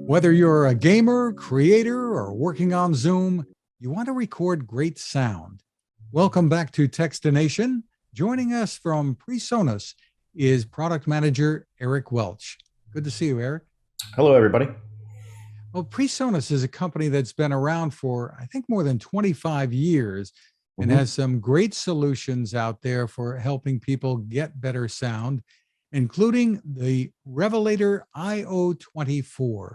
Whether you're a gamer, creator, or working on Zoom, you want to record great sound. Welcome back to Techstination. Joining us from PreSonus is Product Manager Eric Welch. Good to see you, Eric. Hello, everybody. Well, PreSonus is a company that's been around for, I think, more than 25 years and has some great solutions out there for helping people get better sound, including the Revelator io24.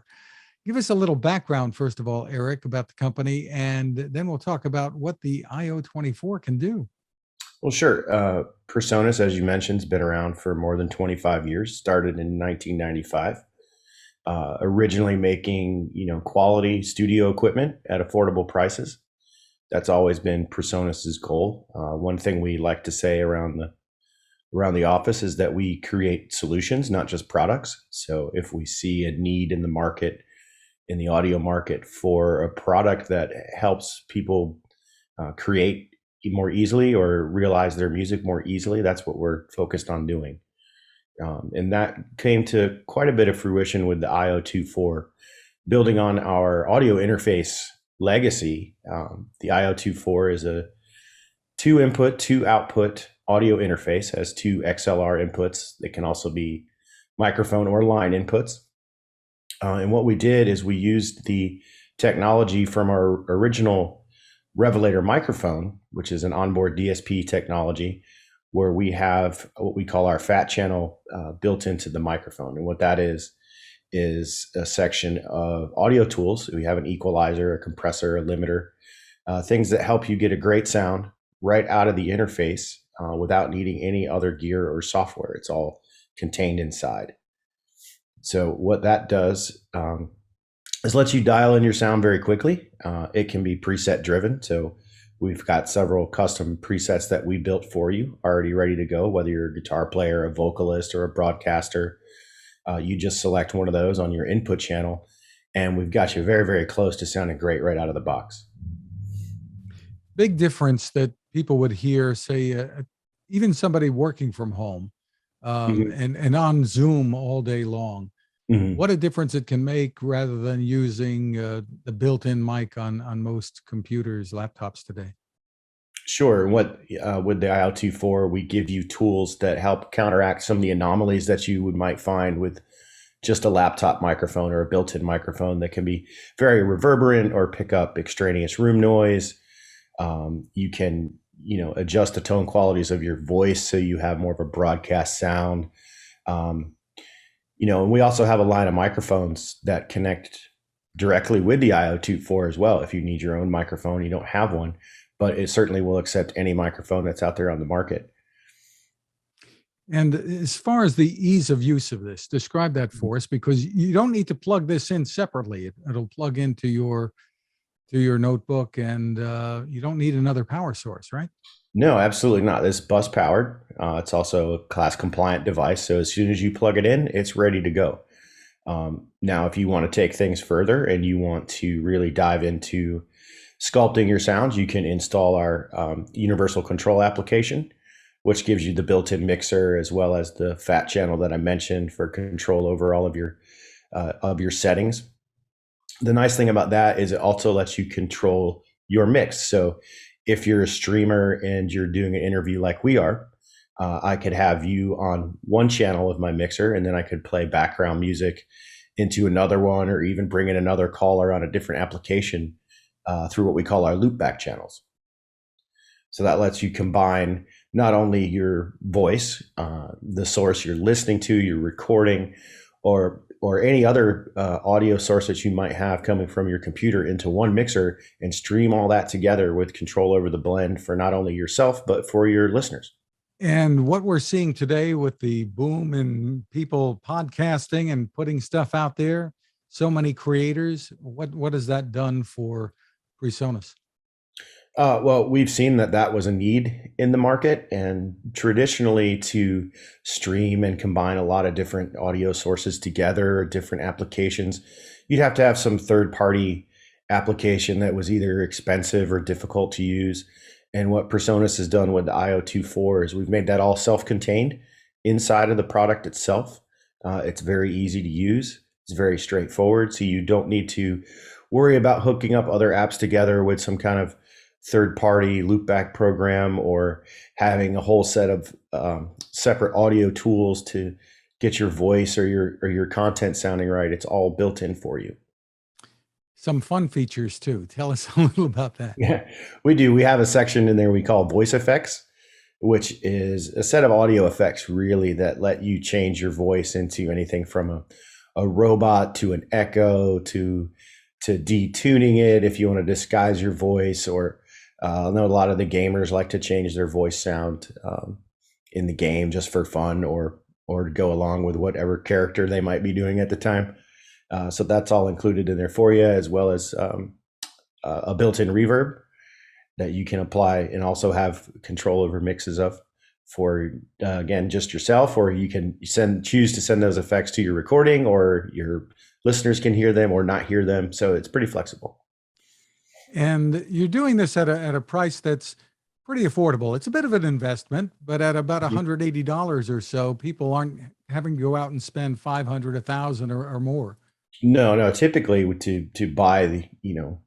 Give us a little background, first of all, Eric, about the company, and then we'll talk about what the io24 can do. Well, sure. PreSonus, as you mentioned, has been around for more than 25 years, started in 1995. Originally making, quality studio equipment at affordable prices. That's always been PreSonus's goal. One thing we like to say around the office is that we create solutions, not just products. So if we see a need in the market, in the audio market, for a product that helps people create more easily or realize their music more easily, that's what we're focused on doing. And that came to quite a bit of fruition with the io24. Building on our audio interface legacy, the io24 is a 2 input, 2 output audio interface, has 2 XLR inputs. They can also be microphone or line inputs. And what we did is we used the technology from our original Revelator microphone, which is an onboard DSP technology, where we have what we call our fat channel built into the microphone. And what that is a section of audio tools. We have an equalizer, a compressor, a limiter, things that help you get a great sound right out of the interface without needing any other gear or software. It's all contained inside. So what that does is lets you dial in your sound very quickly. It can be preset driven. So we've got several custom presets that we built for you already ready to go. Whether you're a guitar player, a vocalist, or a broadcaster, you just select one of those on your input channel, and we've got you very, very close to sounding great right out of the box. Big difference that people would hear, say, even somebody working from home and on Zoom all day long. What a difference it can make rather than using the built-in mic on most computers, laptops today. Sure. With the io24, we give you tools that help counteract some of the anomalies that you might find with just a laptop microphone or a built-in microphone that can be very reverberant or pick up extraneous room noise. You can, adjust the tone qualities of your voice so you have more of a broadcast sound. And we also have a line of microphones that connect directly with the io24 as well. If you need your own microphone, you don't have one, but it certainly will accept any microphone that's out there on the market. And as far as the ease of use of this, describe that for us, because you don't need to plug this in separately. It'll plug into your notebook, and you don't need another power source, right? No, absolutely not. It's bus powered. It's also a class compliant device. So as soon as you plug it in, it's ready to go. Now, if you want to take things further and you want to really dive into sculpting your sounds, you can install our universal control application, which gives you the built-in mixer as well as the fat channel that I mentioned for control over all of your settings. The nice thing about that is it also lets you control your mix. So if you're a streamer and you're doing an interview like we are, I could have you on one channel of my mixer, and then I could play background music into another one, or even bring in another caller on a different application through what we call our Loopback Channels. So that lets you combine not only your voice, the source you're listening to, your recording, or any other audio source that you might have coming from your computer into one mixer, and stream all that together with control over the blend for not only yourself, but for your listeners. And what we're seeing today with the boom in people podcasting and putting stuff out there, so many creators, what has that done for PreSonus? Well, we've seen that was a need in the market, and traditionally to stream and combine a lot of different audio sources together, different applications, you'd have to have some third-party application that was either expensive or difficult to use. And what PreSonus has done with the io24 is we've made that all self-contained inside of the product itself. It's very easy to use. It's very straightforward. So you don't need to worry about hooking up other apps together with some kind of third-party loopback program, or having a whole set of separate audio tools to get your voice or your content sounding right. It's all built in for you. Some fun features too. Tell us a little about that. Yeah, we do. We have a section in there we call voice effects, which is a set of audio effects really that let you change your voice into anything from a robot to an echo to detuning it if you want to disguise your voice, or I know a lot of the gamers like to change their voice sound in the game just for fun, or to go along with whatever character they might be doing at the time. So that's all included in there for you, as well as a built-in reverb that you can apply and also have control over mixes of for, again, just yourself, or you can choose to send those effects to your recording, or your listeners can hear them or not hear them. So it's pretty flexible. And you're doing this at a price that's pretty affordable. It's a bit of an investment, but at about $180 or so, people aren't having to go out and spend $500, $1,000 or more. No. Typically, to buy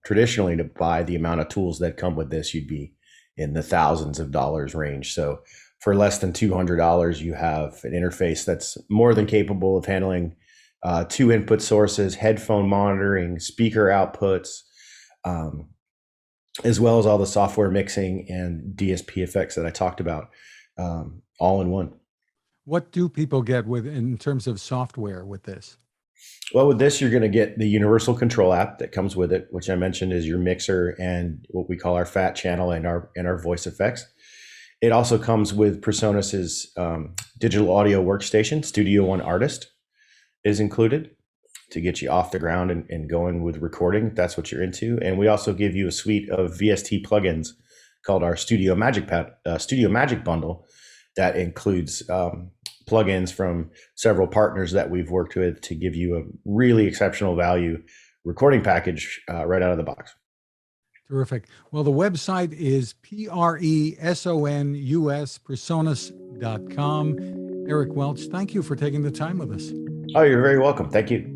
traditionally to buy the amount of tools that come with this, you'd be in the thousands of dollars range. So for less than $200, you have an interface that's more than capable of handling 2 input sources, headphone monitoring, speaker outputs, as well as all the software mixing and DSP effects that I talked about, all in one. What do people get in terms of software with this? Well, with this, you're going to get the universal control app that comes with it, which I mentioned is your mixer and what we call our fat channel and our voice effects. It also comes with PreSonus's digital audio workstation. Studio One Artist is included to get you off the ground and going with recording, if that's what you're into. And we also give you a suite of VST plugins called our Studio Magic bundle that includes plugins from several partners that we've worked with to give you a really exceptional value recording package right out of the box. Terrific. Well, the website is PreSonus, PreSonus.com. Eric Welch, thank you for taking the time with us. Oh, you're very welcome. Thank you.